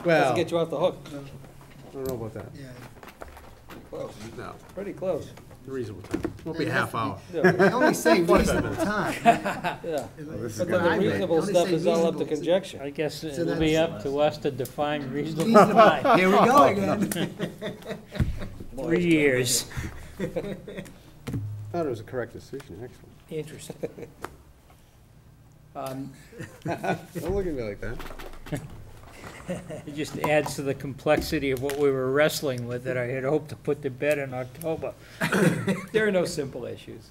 Well, Doesn't get you off the hook. I don't know about that. Yeah. Close. No, Pretty close. reasonable time. Won't be a half hour. They only say 45 reasonable minutes. time. Yeah. Well, this is But gonna then the be- reasonable Only stuff say is all up to reasonable. conjecture. I guess So it'll be that's- up to us to define reasonable Reasonable. time. Here we go again. 3 years. I thought it was a correct decision, actually. Interesting. Don't look at me like that. It just adds to the complexity of what we were wrestling with that I had hoped to put to bed in October. There are no simple issues.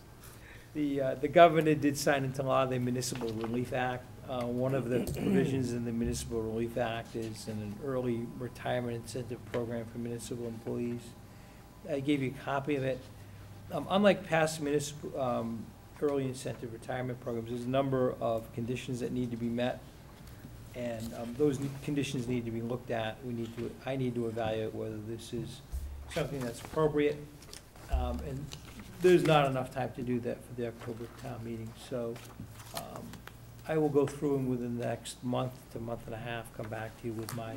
The governor did sign into law the Municipal Relief Act. One of the provisions in the Municipal Relief Act is an early retirement incentive program for municipal employees. I gave you a copy of it. Unlike past municipal early incentive retirement programs, there's a number of conditions that need to be met, and those conditions need to be looked at. I need to evaluate whether this is something that's appropriate, and there's not enough time to do that for the October town meeting. So I will go through and within the next month to month and a half, come back to you with my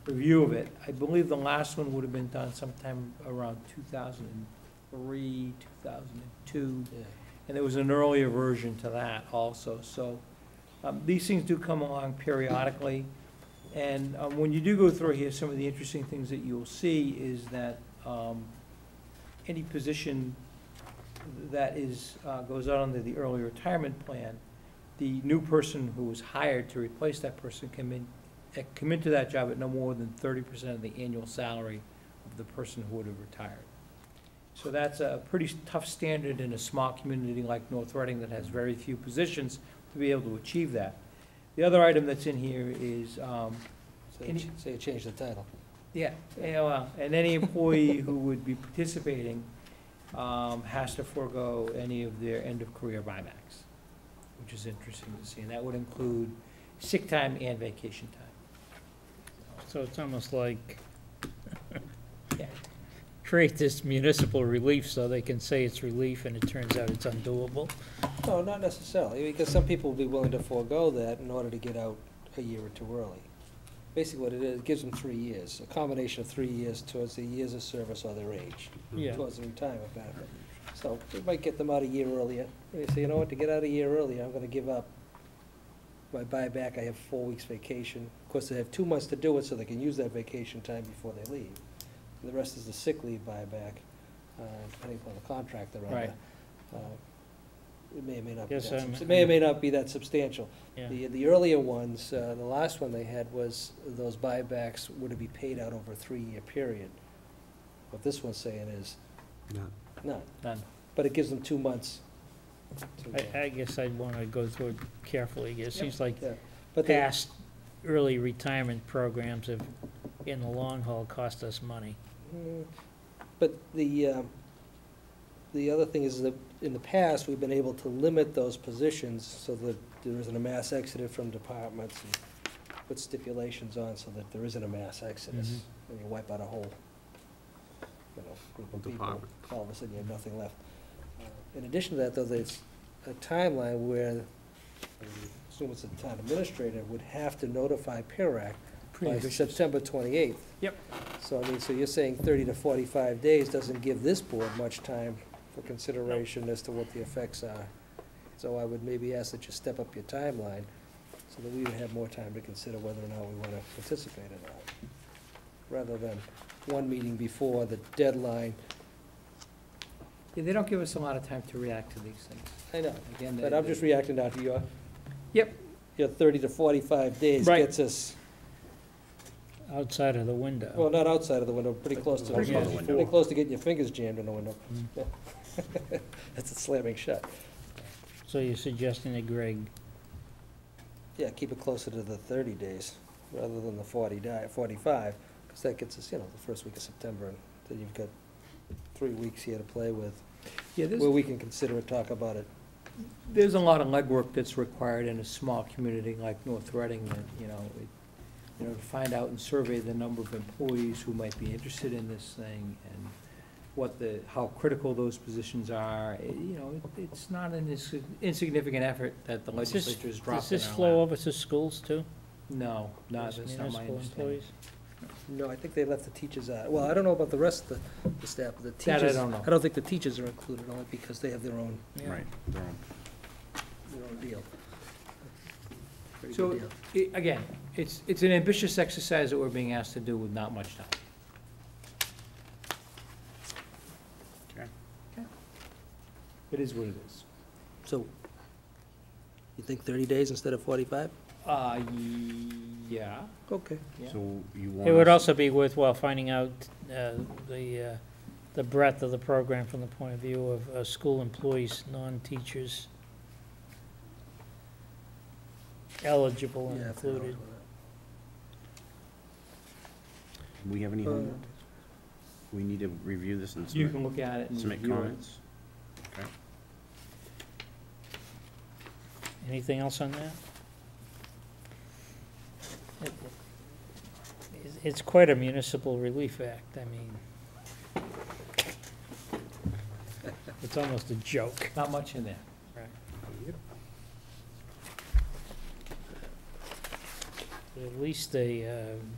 review of it. I believe the last one would have been done sometime around 2003, 2002. Yeah. And there was an earlier version to that also. So these things do come along periodically. And when you do go through here, some of the interesting things that you'll see is that any position that goes out under the early retirement plan, the new person who was hired to replace that person come into that job at no more than 30% of the annual salary of the person who would have retired. So that's a pretty tough standard in a small community like North Reading that has very few positions to be able to achieve that. The other item that's in here is, So you change the title. and any employee who would be participating has to forego any of their end-of-career buybacks, which is interesting to see. And that would include sick time and vacation time. So it's almost like Yeah. create this municipal relief so they can say it's relief and it turns out it's undoable. No, not necessarily, because some people will be willing to forego that in order to get out a year or two early. Basically what it is, it gives them 3 years, a combination of 3 years towards the years of service or their age, Yeah. towards the retirement benefit. So it might get them out a year earlier. They say, you know what, to get out a year earlier, I'm gonna give up my buyback, I have 4 weeks vacation. Of course, they have 2 months to do it, so they can use that vacation time before they leave. The rest is the sick leave buyback, depending upon the contract they're under. Right. It may or may not be Yes, that, it may or may not be that substantial. Yeah. The earlier ones, the last one they had was, those buybacks were to be paid out over a 3-year period. What this one's saying is, None. none, None. but it gives them 2 months. I guess I'd want to go through it carefully. It seems like Yeah, but they, past early retirement programs have, in the long haul, cost us money. But the other thing is that in the past, we've been able to limit those positions so that there isn't a mass exodus from departments and put stipulations on so that there isn't a mass exodus. And you wipe out a whole, group of people, Department. all of a sudden you have nothing left. In addition to that, though, there's a timeline where, I assume it's the town administrator, would have to notify PIRAC by September 28th. Yep. So, I mean, so you're saying 30 to 45 days doesn't give this board much time for consideration as to what the effects are. So I would maybe ask that you step up your timeline so that we would have more time to consider whether or not we want to participate or not. Rather than one meeting before the deadline. Yeah, they don't give us a lot of time to react to these things. I know, Again, but I'm just reacting now to your. Yep. Your 30 to 45 days Right. gets us, Outside of the window. well, not outside of the window, pretty close to, Pretty close to the pretty close to getting your fingers jammed in the window. Mm. Yeah. That's a slamming shut. So you're suggesting that Greg, Yeah, keep it closer to the 30 days rather than the 45, because that gets us, the first week of September, and then you've got 3 weeks here to play with, Yeah, where we can consider it, talk about it. there's a lot of legwork that's required in a small community like North Reading that, to find out and survey the number of employees who might be interested in this thing and how critical those positions are. It's not an insignificant effort that the legislature is dropping. does this flow over to schools too? No, not, Just that's not my municipal understanding. employees? No, I think they left the teachers out. Well, I don't know about the rest of the staff, but the That I teachers. don't know. I don't think the teachers are included, only because they have their own, Yeah. Right, their own. their own deal. Pretty So, good deal. Again, it's an ambitious exercise that we're being asked to do with not much time. Okay. It is what it is. So, you think 30 days instead of 45? Yeah. Okay. Yeah. So you want It would us- also be worthwhile finding out the breadth of the program from the point of view of school employees, non-teachers, eligible and Yeah, if they're included. eligible. we have any homework? We need to review this and You submit, can look at it and submit review it. comments? Okay. Anything else on that? It's quite a municipal relief act, I mean. It's almost a joke. Not much in there. But at least they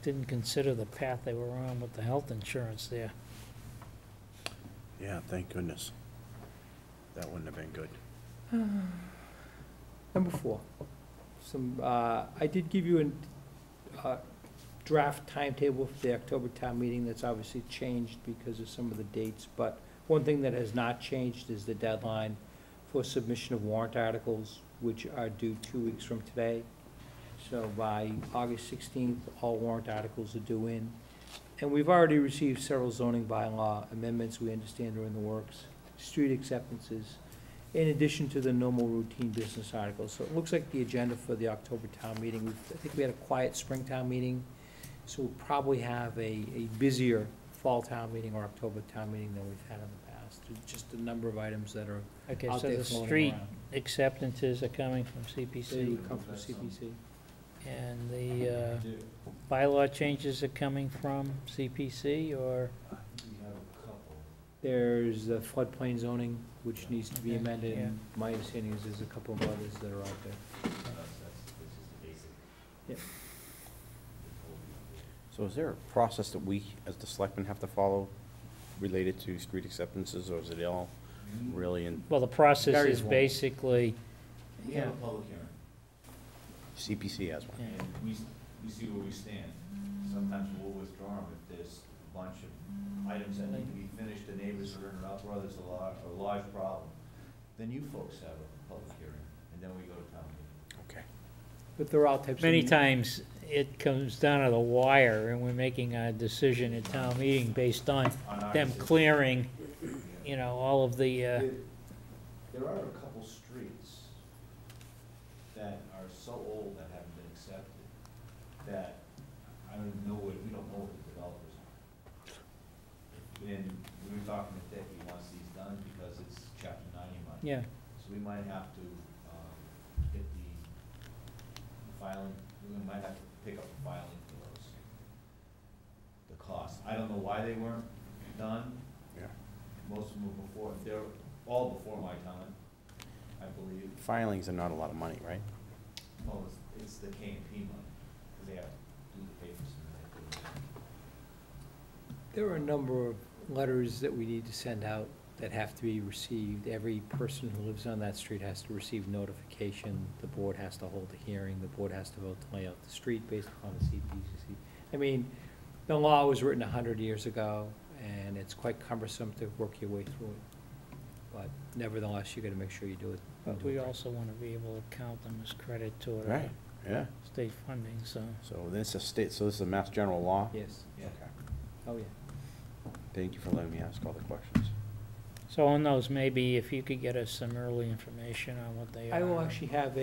didn't consider the path they were on with the health insurance there. Yeah, thank goodness. That wouldn't have been good. Number 4, I did give you a draft timetable for the October town meeting. That's obviously changed because of some of the dates, but one thing that has not changed is the deadline for submission of warrant articles, which are due 2 weeks from today. So by August 16th, all warrant articles are due in. And we've already received several zoning bylaw amendments we understand are in the works, street acceptances, in addition to the normal routine business articles. So it looks like the agenda for the October town meeting, I think we had a quiet spring town meeting, so we'll probably have a busier fall town meeting or October town meeting than we've had in the past. Just a number of items that are Okay, out so there the floating street around. acceptances are coming from They CPC, would come from CPC. and the bylaw changes are coming from CPC, or? There's the floodplain zoning, which needs to be Okay, amended, yeah. and my understanding is there's a couple of others that are out there. So is there a process that we, as the selectmen, have to follow related to street acceptances, or is it all really in Well, the process Very is small. basically, We have a public hearing, CPC has one? yeah, and we see where we stand. Sometimes we'll withdraw them if there's a bunch of items that need to be finished, the neighbors are in an uproar, there's a large problem. Then you folks have a public hearing, and then we go to town meeting. Okay. But there are all types of. many times it comes down to the wire, and we're making a decision at town meeting based on On our them decision. clearing, you know, all of the, There are a couple streets that are so old that haven't been accepted, that I don't know what, we don't know what the developers are. And we were talking to Dick, he wants these done because it's chapter 90 money. yeah, So we might have to, get the filing, we might have to pick up the filing for those. The cost, I don't know why they weren't done, Yeah. most of them were before, they're all before my time, I believe. Filings are not a lot of money, right? Well, it's the K and P money, because they have to do the papers and they have to. There are a number of letters that we need to send out that have to be received. Every person who lives on that street has to receive notification. The board has to hold a hearing. The board has to vote to lay out the street based upon the CPCC. I mean, the law was written 100 years ago, and it's quite cumbersome to work your way through it. But nevertheless, you gotta make sure you do it. but we also want to be able to count them as credit toward our Right, yeah. state funding, so. So this is state, so this is a mass general law? Yes, Yeah. Okay. oh, yeah. Thank you for letting me ask all the questions. So on those, maybe if you could get us some early information on what they are. I will actually have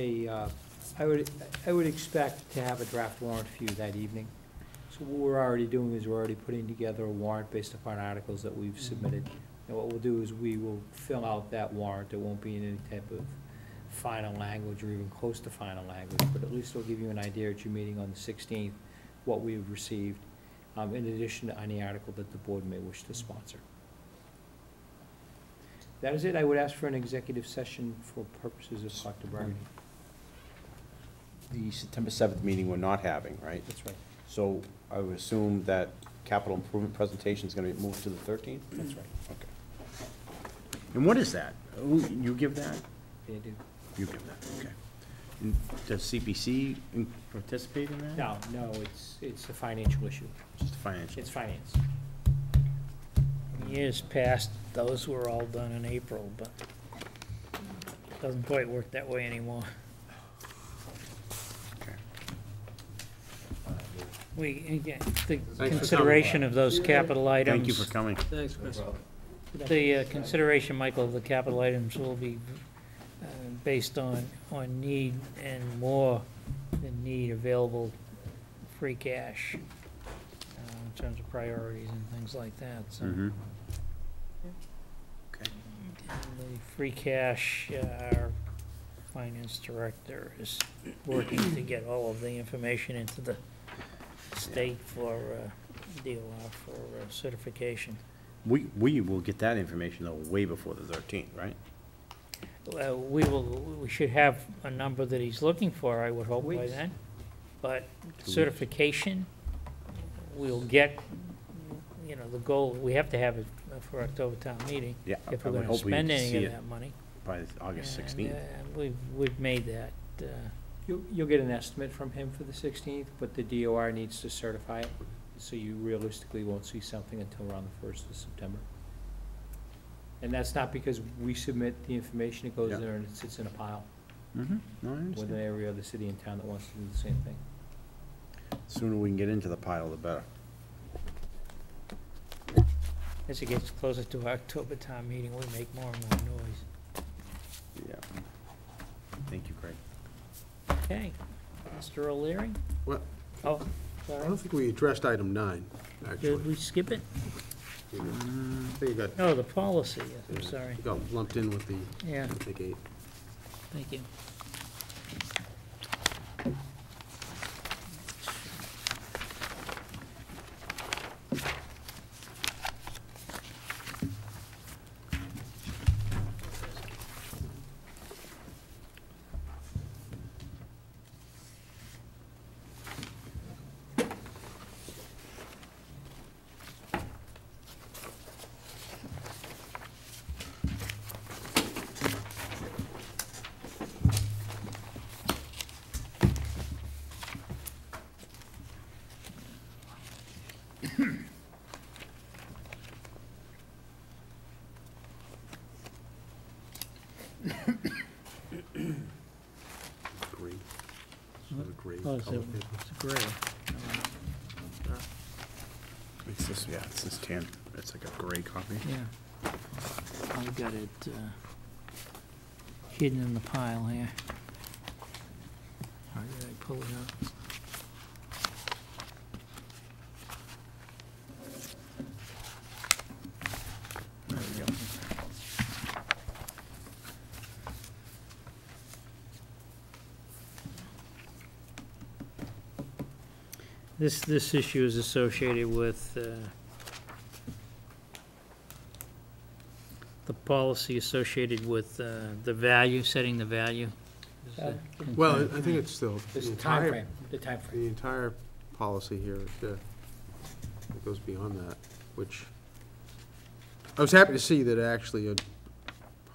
I would expect to have a draft warrant for you that evening. So what we're already doing is we're already putting together a warrant based upon articles that we've submitted. And what we'll do is we will fill out that warrant. It won't be in any type of final language or even close to final language, but at least it'll give you an idea at your meeting on the 16th, what we've received, in addition to any article that the board may wish to sponsor. That is it. I would ask for an executive session for purposes of collective bargaining. the September 7th meeting we're not having, right? That's right, So I would assume that capital improvement presentation is gonna be moved to the 13th? that's right. Okay. And what is that? You give that? They do. You give that, okay. And does CPC participate in that? No, it's a financial issue. Just financial? It's finance. Years past, those were all done in April, but doesn't quite work that way anymore. Okay. We, again, the for consideration of those capital items. Thank you for coming. Thanks, Chris. The consideration, Michael, of the capital items will be based on need and more than need available free cash in terms of priorities and things like that, so. Mm-hmm. Okay. The free cash, our finance director is working to get all of the information into the state for DOR for certification. We will get that information though way before the 13th, right? We should have a number that he's looking for, I would hope by Weeks. then. But weeks. certification, we'll get, the goal, we have to have it for October town meeting. Yeah. If I we're would gonna hope we spend any see of it that money. by August And, 16th. We've made that, You'll get an estimate from him for the 16th, but the DOR needs to certify it, so you realistically won't see something until around the 1st of September. And that's not because we submit the information, it goes Yeah. there and it sits in a pile Mm-hmm. No, I with understand. every other city in town that wants to do the same thing. Sooner we can get into the pile, the better. as it gets closer to October town meeting, we make more and more noise. Yeah. Thank you, Craig. Okay, Mr. O'Leary? What? Oh, I sorry, don't think we addressed item 9, did actually. we skip it? I think it got, Oh, the policy, yes, I'm sorry, it got lumped in with the, yeah, I think, 8. thank you. Green. Sort of gray Oh, it's color a- paper. It's gray. It's this, yeah, it's this tan, it's like a gray copy. Yeah. I've got it hidden in the pile here. How did I pull it out? There we go. This issue is associated with the policy associated with the value, setting the value. Is that Well, concerned? I think it's still, This the is entire, the timeframe. the entire policy here, it goes beyond that, which, I was happy to see that actually a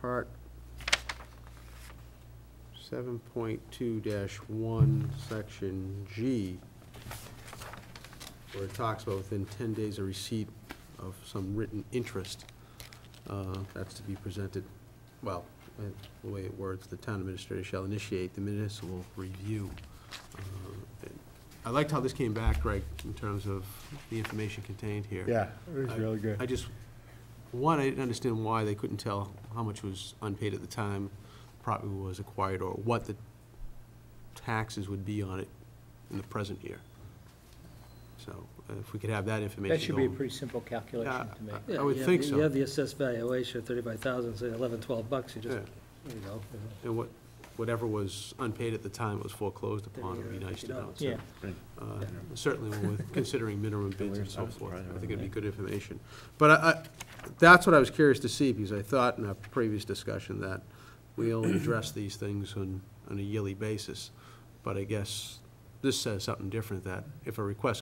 part 7.2-1, section G, where it talks about within 10 days of receipt of some written interest, that's to be presented, well, the way it words, the town administrator shall initiate the municipal review. And I liked how this came back, Greg, in terms of the information contained here. Yeah, it was I- really good. I just, one, I didn't understand why they couldn't tell how much was unpaid at the time property was acquired, or what the taxes would be on it in the present year. So, if we could have that information That should be a going. pretty simple calculation Yeah, to make. I would think so. You have the assessed valuation of 35,000, say 11, 12 bucks, you just, Yeah. there you go. And whatever was unpaid at the time was foreclosed upon, it would be nice to know. Yeah. Certainly when we're considering minimum bids and so I was forth, surprised I think it'd be about good information. But that's what I was curious to see, because I thought in our previous discussion that we only address these things on a yearly basis. But I guess this says something different, that if a request